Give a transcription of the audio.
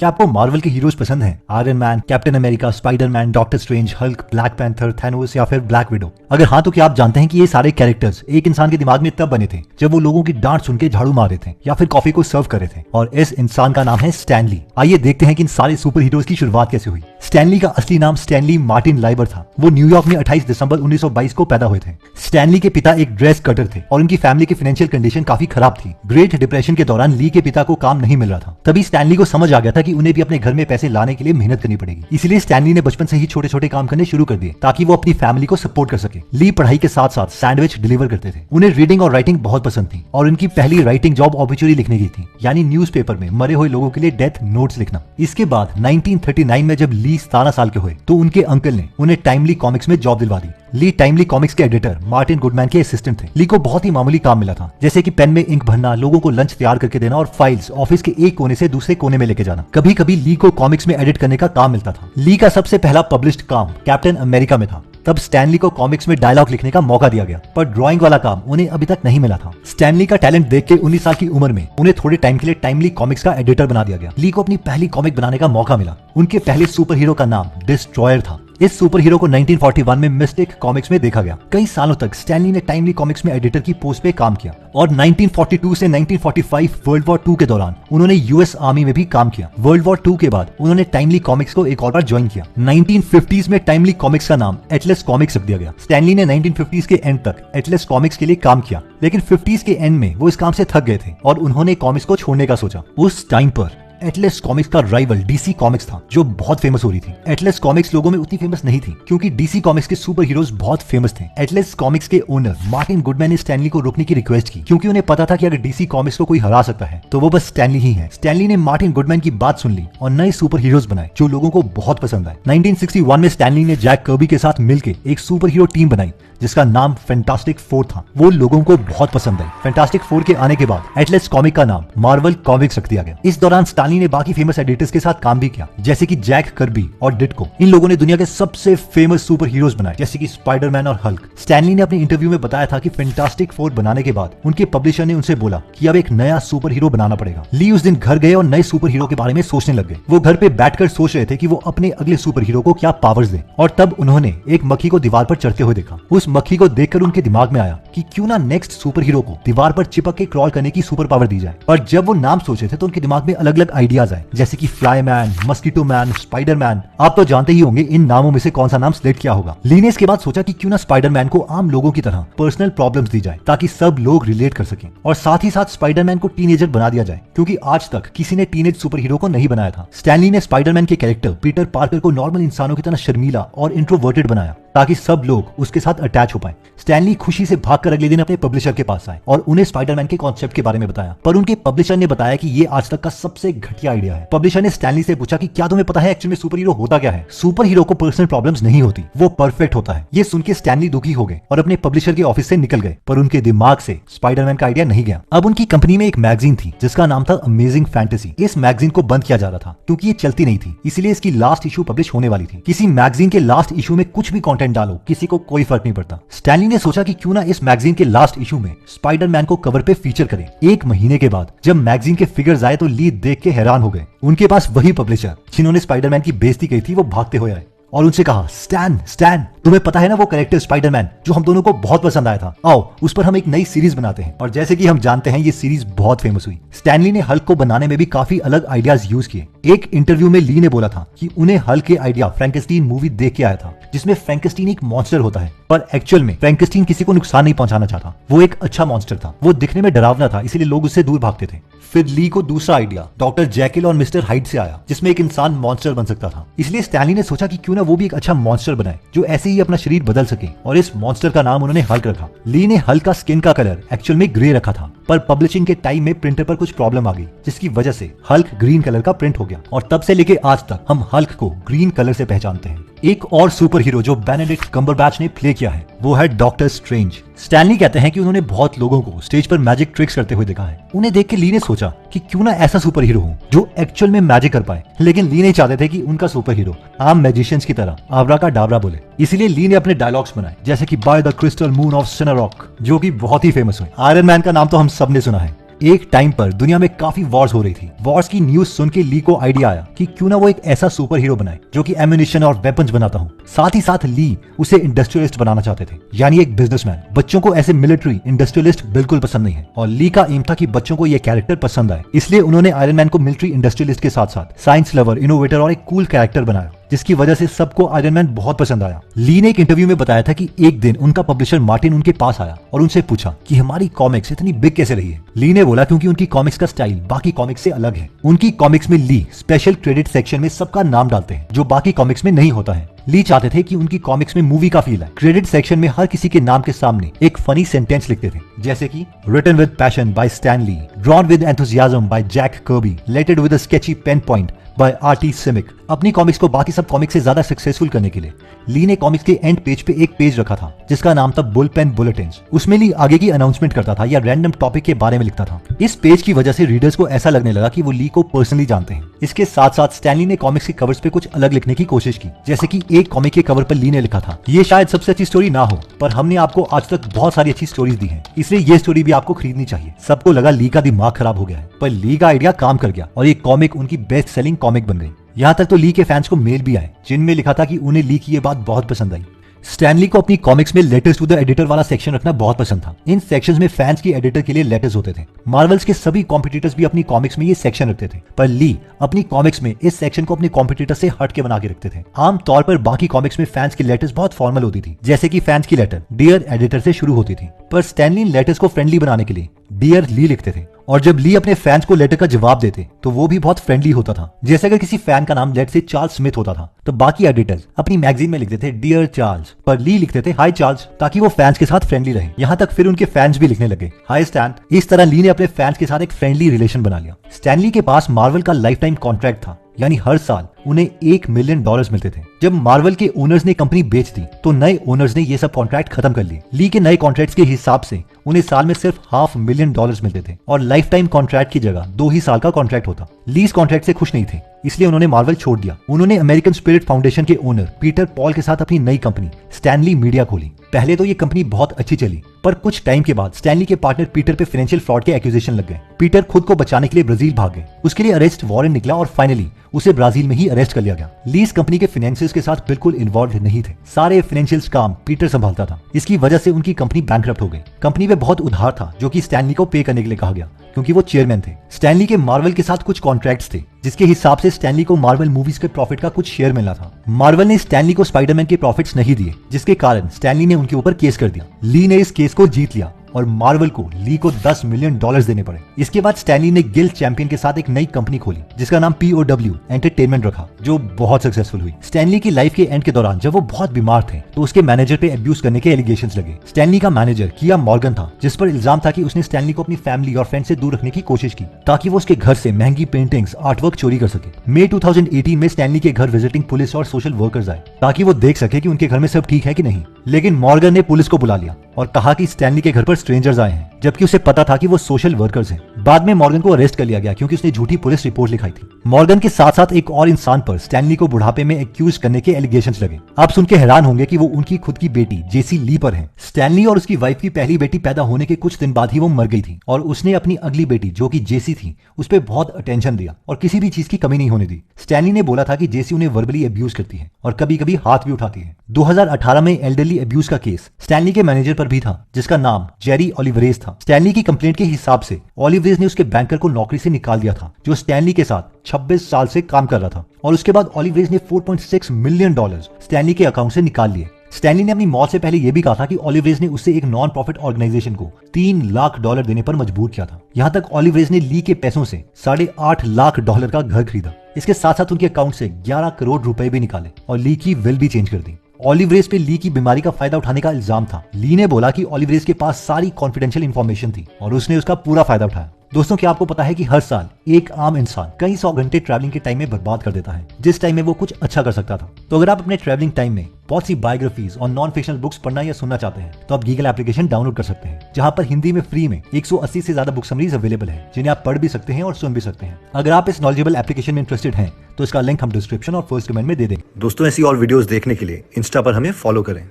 क्या आपको मार्वल के हीरोज पसंद हैं? Iron man, captain America, Spiderman, doctor strange, Hulk, black panther, Thanos या फिर ब्लैक विडो? अगर हाँ तो क्या आप जानते हैं कि ये सारे कैरेक्टर्स एक इंसान के दिमाग में तब बने थे जब वो लोगों की डांट सुन के झाड़ू मार रहे थे या फिर कॉफी को सर्व कर रहे थे, और इस इंसान का नाम है स्टैन ली। आइए देखते हैं कि इन सारे सुपर हीरोज की शुरुआत कैसे हुई। स्टैन ली का असली नाम स्टैनली मार्टिन लाइबर था। वो न्यूयॉर्क में 28 दिसंबर 1922 को पैदा हुए थे। स्टैन ली के पिता एक ड्रेस कटर थे और उनकी फैमिली की फाइनेंशियल कंडीशन काफी खराब थी। ग्रेट डिप्रेशन के दौरान ली के पिता को काम नहीं मिल रहा था। तभी स्टैन ली को समझ आ गया था कि उन्हें भी अपने घर में पैसे लाने के लिए मेहनत करनी पड़ेगी। इसलिए स्टैन ली ने बचपन से ही छोटे छोटे काम करने शुरू कर दिए ताकि वो अपनी फैमिली को सपोर्ट कर सके। ली पढ़ाई के साथ साथ सैंडविच डिलीवर करते थे। उन्हें रीडिंग और राइटिंग बहुत पसंद थी और उनकी पहली राइटिंग जॉब ऑब्चुरी लिखने की थी, यानी न्यूज़पेपर में मरे हुए लोगों के लिए डेथ नोट्स लिखना। इसके बाद 1939 में जब ली 17 साल के हुए तो उनके अंकल ने उन्हें टाइमली कॉमिक्स में जॉब दिलवा दी। ली टाइमली कॉमिक्स के एडिटर मार्टिन गुडमैन के असिस्टेंट थे। ली को बहुत ही मामूली काम मिला था, जैसे कि पेन में इंक भरना, लोगों को लंच तैयार करके देना और फाइल्स ऑफिस के एक कोने से दूसरे कोने में लेके जाना। कभी कभी ली को कॉमिक्स में एडिट करने का काम मिलता था। ली का सबसे पहला पब्लिश्ड काम कैप्टन अमेरिका में था। तब स्टैनली को कॉमिक्स में डायलॉग लिखने का मौका दिया गया, पर ड्राइंग वाला काम उन्हें अभी तक नहीं मिला था। स्टैनली का टैलेंट देख के 19 साल की उम्र में उन्हें थोड़े टाइम के लिए टाइमली कॉमिक्स का एडिटर बना दिया गया। ली को अपनी पहली कॉमिक बनाने का मौका मिला। उनके पहले सुपर हीरो का नाम डिस्ट्रॉयर था। इस सुपर हीरो को 1941 में मिस्टिक कॉमिक्स में देखा गया। कई सालों तक स्टैनली ने टाइमली कॉमिक्स में एडिटर की पोस्ट पे काम किया और 1942 से 1945 वर्ल्ड वॉर 2 के दौरान उन्होंने यूएस आर्मी में भी काम किया। वर्ल्ड वॉर 2 के बाद उन्होंने टाइमली कॉमिक्स को एक और बार ज्वाइन किया। 1950s में टाइमली कॉमिक्स का नाम एटलस कॉमिक्स रख दिया गया। स्टैनली ने 1950s के एंड तक एटलस कॉमिक्स के लिए काम किया, लेकिन 50s के एंड में वो इस काम से थक गए थे और उन्होंने कॉमिक्स को छोड़ने का सोचा। उस टाइम पर एटलस कॉमिक्स का राइवल डीसी कॉमिक्स था, जो बहुत फेमस हो रही थी। एटलस कॉमिक्स लोगों में उतनी फेमस नहीं थी क्योंकि डीसी कॉमिक्स के सुपर हीरोज बहुत फेमस थे। एटलस कॉमिक्स के ओनर मार्टिन गुडमैन ने स्टैनली को रोकने की रिक्वेस्ट की, क्योंकि उन्हें पता था कि अगर डीसी कॉमिक्स को कोई हरा सकता है तो वो बस स्टैनली ही है। स्टैनली ने मार्टिन गुडमैन की बात सुन ली और नए सुपर हीरोज बनाए जो लोगों को बहुत पसंद आए। 1961 में स्टैनली ने जैक कर्बी के साथ मिलकर एक सुपर हीरो टीम बनाई जिसका नाम फैंटास्टिक फोर था। वो लोगों को बहुत पसंद आई। फैंटास्टिक फोर के आने के बाद एटलस कॉमिक का नाम मार्वल कॉमिक्स रख दिया गया। इस दौरान स्टैनली ने बाकी फेमस एडिटर्स के साथ काम भी किया, जैसे कि जैक कर्बी और डिट्को। इन लोगों ने दुनिया के सबसे फेमस सुपर हीरोज बनाए, जैसे कि स्पाइडरमैन और हल्क। स्टैनली ने अपने इंटरव्यू में बताया था कि फैंटास्टिक फोर बनाने के बाद उनके पब्लिशर ने उनसे बोला कि अब एक नया सुपर हीरो बनाना पड़ेगा। ली उस दिन घर गए और नए सुपर हीरो के बारे में सोचने लग गए। वो घर पे बैठकर सोच रहे थे कि वो अपने अगले सुपर हीरो को क्या पावर्स दें, और तब उन्होंने एक मक्खी को दीवार पर चढ़ते हुए देखा। उस मक्खी को देखकर उनके दिमाग में आया कि क्यों ना नेक्स्ट सुपर हीरो को दीवार पर चिपक के क्रॉल करने की सुपर पावर दी जाए। और जब वो नाम सोचे थे तो उनके दिमाग में अलग अलग आइडियाज आए, जैसे कि फ्लाईमैन, मस्कीटो मैन, स्पाइडरमैन। आप तो जानते ही होंगे इन नामों में से कौन सा नाम सिलेक्ट किया होगा। ली ने इसके बाद सोचा कि क्यों ना स्पाइडरमैन को आम लोगों की तरह पर्सनल प्रॉब्लम्स दी जाए ताकि सब लोग रिलेट कर सकें, और साथ ही साथ स्पाइडरमैन को टीनेजर बना दिया जाए, क्योंकि आज तक किसी ने टीनेज सुपर हीरो को नहीं बनाया था। स्टैनली ने स्पाइडरमैन के कैरेक्टर पीटर पार्कर को नॉर्मल इंसानों की तरह शर्मीला और इंट्रोवर्टेड बनाया ताकि सब लोग उसके साथ अटैच हो पाए। स्टैनली खुशी से भागकर अगले दिन अपने पब्लिशर के पास आए और उन्हें स्पाइडरमैन के कॉन्सेप्ट के बारे में बताया, पर उनके पब्लिशर ने बताया कि ये आज तक का सबसे घटिया आइडिया है। पब्लिशर ने स्टैनली से पूछा कि क्या तुम्हें पता है एक्चुअली में सुपर हीरो होता क्या है? सुपर हीरो को पर्सनल प्रॉब्लम्स नहीं होती, वो परफेक्ट होता है। ये सुन के स्टैनली दुखी हो गए और अपने पब्लिशर के ऑफिस से निकल गए, पर उनके दिमाग से स्पाइडरमैन का आइडिया नहीं गया। अब उनकी कंपनी में एक मैगजीन थी जिसका नाम था अमेजिंग फैंटेसी। इस मैगजीन को बंद किया जा रहा था क्योंकि ये चलती नहीं थी, इसलिए इसकी लास्ट इशू पब्लिश होने वाली थी। किसी मैगजीन के लास्ट इशू में कुछ भी कंटेंट डालो, किसी को कोई फर्क नहीं पड़ता। स्टैनली ने सोचा कि क्यों ना इस मैगजीन के लास्ट इशू में स्पाइडरमैन को कवर पे फीचर करें। एक महीने के बाद जब मैगजीन के फिगर्स आए तो ली देख के हैरान हो गए। उनके पास वही पब्लिशर जिन्होंने स्पाइडरमैन की बेइज्जती की थी वो भागते हुए आए और उनसे कहा, स्टैन, तुम्हें पता है ना वो कैरेक्टर स्पाइडरमैन जो हम दोनों को बहुत पसंद आया था, आओ उस पर हम एक नई सीरीज बनाते हैं। और जैसे कि हम जानते हैं ये सीरीज बहुत फेमस हुई। स्टैनली ने हल्क को बनाने में भी काफी अलग आइडियाज यूज किए। एक इंटरव्यू में ली ने बोला था कि उन्हें हल्क के आइडिया फ्रैंकेस्टीन मूवी देख के आया था, जिसमें फ्रैंकेस्टीन एक मॉन्स्टर होता है, पर एक्चुअल में फ्रैंकेस्टीन किसी को नुकसान नहीं पहुंचाना चाहता। वो एक अच्छा मॉन्स्टर था, वो दिखने में डरावना था, इसलिए लोग उससे दूर भागते थे। फिर ली को दूसरा आइडिया डॉक्टर जैकिल और मिस्टर हाइड से आया, जिसमें एक इंसान मॉन्स्टर बन सकता था। इसलिए स्टैनली ने सोचा कि क्यों ना वो भी एक अच्छा मॉन्स्टर बनाए जो ऐसे ही अपना शरीर बदल सके, और इस मॉन्स्टर का नाम उन्होंने हल्क रखा। ली ने हल्क का स्किन का कलर एक्चुअल में ग्रे रखा था, पर पब्लिशिंग के टाइम में प्रिंटर पर कुछ प्रॉब्लम आ गई, जिसकी वजह से हल्क ग्रीन कलर का प्रिंट हो गया, और तब से लेके आज तक हम हल्क को ग्रीन कलर से पहचानते हैं। एक और सुपर हीरो जो बेनेडिक्ट कम्बरबैच ने प्ले किया है वो है डॉक्टर स्ट्रेंज। स्टैनली कहते हैं कि उन्होंने बहुत लोगों को स्टेज पर मैजिक ट्रिक्स करते हुए देखा है। उन्हें देख के ली ने सोचा कि क्यों ना ऐसा सुपर हीरो हो जो एक्चुअल में मैजिक कर पाए, लेकिन ली नहीं चाहते थे कि उनका सुपर हीरो आम मैजिशियंस की तरह आबरा का डाबरा बोले। इसीलिए ली ने अपने डायलॉग्स बनाए, जैसे कि by the crystal moon of Sinarock, जो कि बहुत ही फेमस हुए। आयरन मैन का नाम तो हम सब ने सुना है, एक टाइम पर दुनिया में काफी वॉर्स हो रही थी। वॉर्स की न्यूज सुन के ली को आइडिया आया कि क्यों ना वो एक ऐसा सुपर हीरो बनाए जो कि एम्यूनिशन और वेपन्स बनाता हो। साथ ही साथ ली उसे इंडस्ट्रियलिस्ट बनाना चाहते थे, यानी एक बिजनेसमैन। बच्चों को ऐसे मिलिट्री इंडस्ट्रियलिस्ट बिल्कुल पसंद नहीं है और ली का एम था कि बच्चों को यह कैरेक्टर पसंद आए। इसलिए उन्होंने आयरन मैन को मिलिट्री इंडस्ट्रियलिस्ट के साथ साथ साइंस लवर, इनोवेटर और एक कूल कैरेक्टर बनाया, जिसकी वजह से सबको आयरन मैन बहुत पसंद आया। ली ने एक इंटरव्यू में बताया था कि एक दिन उनका पब्लिशर मार्टिन उनके पास आया और उनसे पूछा कि हमारी कॉमिक्स इतनी बिग कैसे रही है। ली ने बोला क्योंकि उनकी कॉमिक्स का स्टाइल बाकी कॉमिक्स से अलग है। उनकी कॉमिक्स में ली स्पेशल क्रेडिट सेक्शन में सबका नाम डालते हैं, जो बाकी कॉमिक्स में नहीं होता है। ली चाहते थे कि उनकी कॉमिक्स में मूवी का फील है। क्रेडिट सेक्शन में हर किसी के नाम के सामने एक फनी सेंटेंस लिखते थे, जैसे कि written with passion by Stan Lee, drawn with enthusiasm by Jack Kirby, lettered with a sketchy pen point by RT. Simek. अपनी कॉमिक्स को बाकी सब कॉमिक्स से ज्यादा सक्सेसफुल करने के लिए ली ने कॉमिक्स के एंड पेज पे एक पेज रखा था जिसका नाम था बुल पेन बुलेटिन्स। उसमें ली आगे की अनाउंसमेंट करता था या रैंडम टॉपिक के बारे में लिखता था। इस पेज की वजह से रीडर्स को ऐसा लगने लगा कि वो ली को पर्सनली जानते हैं। इसके साथ साथ स्टैनली ने कॉमिक्स के कवर्स पे कुछ अलग लिखने की कोशिश की, जैसे कि एक कॉमिक के कवर पर ली ने लिखा था, ये शायद सबसे अच्छी स्टोरी ना हो, पर हमने आपको आज तक बहुत सारी अच्छी स्टोरीज दी हैं, इसलिए ये स्टोरी भी आपको खरीदनी चाहिए। सबको लगा ली का दिमाग खराब हो गया है, पर ली का आइडिया काम कर गया और ये कॉमिक उनकी बेस्ट सेलिंग कॉमिक बन गई। यहाँ तक तो ली के फैंस को मेल भी आए जिनमें लिखा था कि उन्हें ली की ये बात बहुत पसंद आई। स्टैनली को अपनी कॉमिक्स में लेटर्स टू द एडिटर वाला सेक्शन रखना बहुत पसंद था। इन सेक्शंस में फैंस की एडिटर के लिए लेटर्स होते थे। मार्वल्स के सभी कॉम्पिटिटर्स भी अपनी कॉमिक्स में ये सेक्शन रखते थे, पर ली अपनी कॉमिक्स में इस सेक्शन को अपने कॉम्पिटिटर से हट के बना के रखते थे। आमतौर पर बाकी कॉमिक्स में फैंस की लेटर्स बहुत फॉर्मल होती थी, जैसे कि फैंस की लेटर डियर एडिटर से शुरू होती थी, पर स्टैनली लेटर्स को फ्रेंडली बनाने के लिए डियर ली लिखते थे। और जब ली अपने फैंस को लेटर का जवाब देते तो वो भी बहुत फ्रेंडली होता था। जैसे अगर किसी फैन का नाम लेट से चार्ल्स स्मिथ होता था तो बाकी एडिटर्स अपनी मैगजीन में लिखते थे डियर चार्ल्स, पर ली लिखते थे हाय चार्ल्स, ताकि वो फैंस के साथ फ्रेंडली रहे। यहाँ तक फिर उनके फैंस भी लिखने लगे हाय स्टैन। इस तरह ली ने अपने फैंस के साथ एक फ्रेंडली रिलेशन बना लिया। स्टैनली के पास मार्वल का लाइफ टाइम कॉन्ट्रैक्ट था, यानी हर साल उन्हें $1 मिलियन मिलते थे। जब मार्वल के ओनर्स ने कंपनी बेच दी तो नए ओनर्स ने ये सब कॉन्ट्रैक्ट खत्म कर लिए। ली के नए कॉन्ट्रैक्ट्स के हिसाब से उन्हें साल में सिर्फ $500,000 मिलते थे और लाइफ टाइम कॉन्ट्रैक्ट की जगह 2 ही साल का कॉन्ट्रैक्ट होता। ली इस कॉन्ट्रैक्ट से खुश नहीं थे, इसलिए उन्होंने मार्वल छोड़ दिया। उन्होंने अमेरिकन स्पिरिट फाउंडेशन के ओनर पीटर पॉल के साथ अपनी नई कंपनी स्टैनली मीडिया खोली। पहले तो ये कंपनी बहुत अच्छी चली, पर कुछ टाइम के बाद स्टैनली के पार्टनर पीटर पे फाइनेंशियल फ्रॉड के एक्यूजेशन लग गए। पीटर खुद को बचाने के लिए ब्राजील भाग गए। उसके लिए अरेस्ट वारंट निकला और फाइनली उसे ब्राजील में ही अरेस्ट कर लिया गया। ली इस कंपनी के फाइनेंसियर्स के साथ बिल्कुल इन्वॉल्व नहीं थे, सारे फाइनेंशियल काम पीटर संभालता था। इसकी वजह से उनकी कंपनी बैंकरप्ट हो गई। कंपनी में बहुत उधार था जो कि स्टैनली को पे करने के लिए कहा गया, क्योंकि वो चेयरमैन थे। स्टैनली के मार्वल के साथ कुछ कॉन्ट्रैक्ट्स थे जिसके हिसाब से स्टैनली को मार्वल मूवीज के प्रॉफिट का कुछ शेयर मिलना था। मार्वल ने स्टैनली को स्पाइडरमैन के प्रॉफिट्स नहीं दिए, जिसके कारण स्टैनली ने उनके ऊपर केस कर दिया। ली ने इस केस को जीत लिया और मार्वल को ली को $10 मिलियन देने पड़े। इसके बाद स्टैनली ने गिल्ड चैंपियन के साथ एक नई कंपनी खोली जिसका नाम POW एंटरटेनमेंट रखा, जो बहुत सक्सेसफुल हुई। स्टैनली की लाइफ के एंड के दौरान जब वो बहुत बीमार थे तो उसके मैनेजर पे अब्यूज करने के एलिगेशंस लगे। स्टैनली का मैनेजर किया मॉर्गन था, जिस पर इल्जाम था कि उसने स्टैनली को अपनी फैमिली और फ्रेंड से दूर रखने की कोशिश की ताकि वो उसके घर से महंगी पेंटिंग्स, आर्टवर्क चोरी कर सके। मई 2018 में स्टैनली के घर विजिटिंग पुलिस और सोशल वर्कर्स आए ताकि वो देख सके कि उनके घर में सब ठीक है कि नहीं, लेकिन मॉर्गन ने पुलिस को बुला लिया और कहा कि स्टैनली के घर पर स्ट्रेंजर्स आए हैं, जबकि उसे पता था कि वो सोशल वर्कर्स हैं। बाद में मॉर्गन को अरेस्ट कर लिया गया क्योंकि उसने झूठी पुलिस रिपोर्ट लिखाई थी। मॉर्गन के साथ साथ एक और इंसान पर स्टैनली को बुढ़ापे में एक्यूज करने के एलिगेशंस लगे। आप सुन के हैरान होंगे कि वो उनकी खुद की बेटी जेसी ली पर है। स्टैनली और उसकी वाइफ की पहली बेटी पैदा होने के कुछ दिन बाद ही वो मर गई थी और उसने अपनी अगली बेटी जो कि जेसी थी उस पर बहुत अटेंशन दिया और किसी भी चीज की कमी नहीं होने दी। स्टैनली ने बोला था कि जेसी उन्हें वर्बली अब्यूज करती है और कभी कभी हाथ भी उठाती है। 2018 में एल्डरली अब्यूज का केस स्टैनली के मैनेजर पर भी था जिसका नाम जेरी ओलिवरेज था। स्टैनली की कंप्लेंट के हिसाब से ओलिवरेज ने उसके बैंकर को नौकरी से निकाल दिया था जो स्टैनली के साथ 26 साल से काम कर रहा था, और उसके बाद ओलिवरेज ने $4.6 मिलियन स्टैनली के अकाउंट से निकाल लिए। स्टैनली ने अपनी मौत से पहले यह भी कहा था कि ओलिवरेज ने उससे एक नॉन प्रॉफिट ऑर्गेनाइजेशन को $3 लाख देने पर मजबूर किया था। यहाँ तक ओलिवरेज ने ली के पैसों से $8.5 लाख का घर खरीदा। इसके साथ साथ उनके अकाउंट से 11 करोड़ रुपए भी निकाले और ली की विल भी चेंज कर दी। ओलिवरेज पे ली की बीमारी का फायदा उठाने का इल्जाम था। ली ने बोला कि ओलिवरेज के पास सारी कॉन्फिडेंशियल इंफॉर्मेशन थी और उसने उसका पूरा फायदा उठाया। दोस्तों, क्या आपको पता है कि हर साल एक आम इंसान कई 100 घंटे ट्रैवलिंग के टाइम में बर्बाद कर देता है, जिस टाइम में वो कुछ अच्छा कर सकता था। तो अगर आप अपने ट्रैवलिंग टाइम में बहुत सी बायोग्राफीज और नॉन फिक्शनल बुक्स पढ़ना या सुनना चाहते हैं तो आप गीगल एप्लीकेशन डाउनलोड कर सकते हैं, जहां पर हिंदी में फ्री में 180 से ज्यादा बुक समरीज अवेलेबल है जिन्हें आप पढ़ भी सकते हैं और सुन भी सकते हैं। अगर आप इस नॉलेजेबल एप्लीकेशन में इंटरेस्टेड हैं तो इसका लिंक हम डिस्क्रिप्शन और फर्स्ट कमेंट में दे देंगे। दोस्तों, ऐसी और वीडियोस देखने के लिए इंस्टा पर हमें फॉलो करें।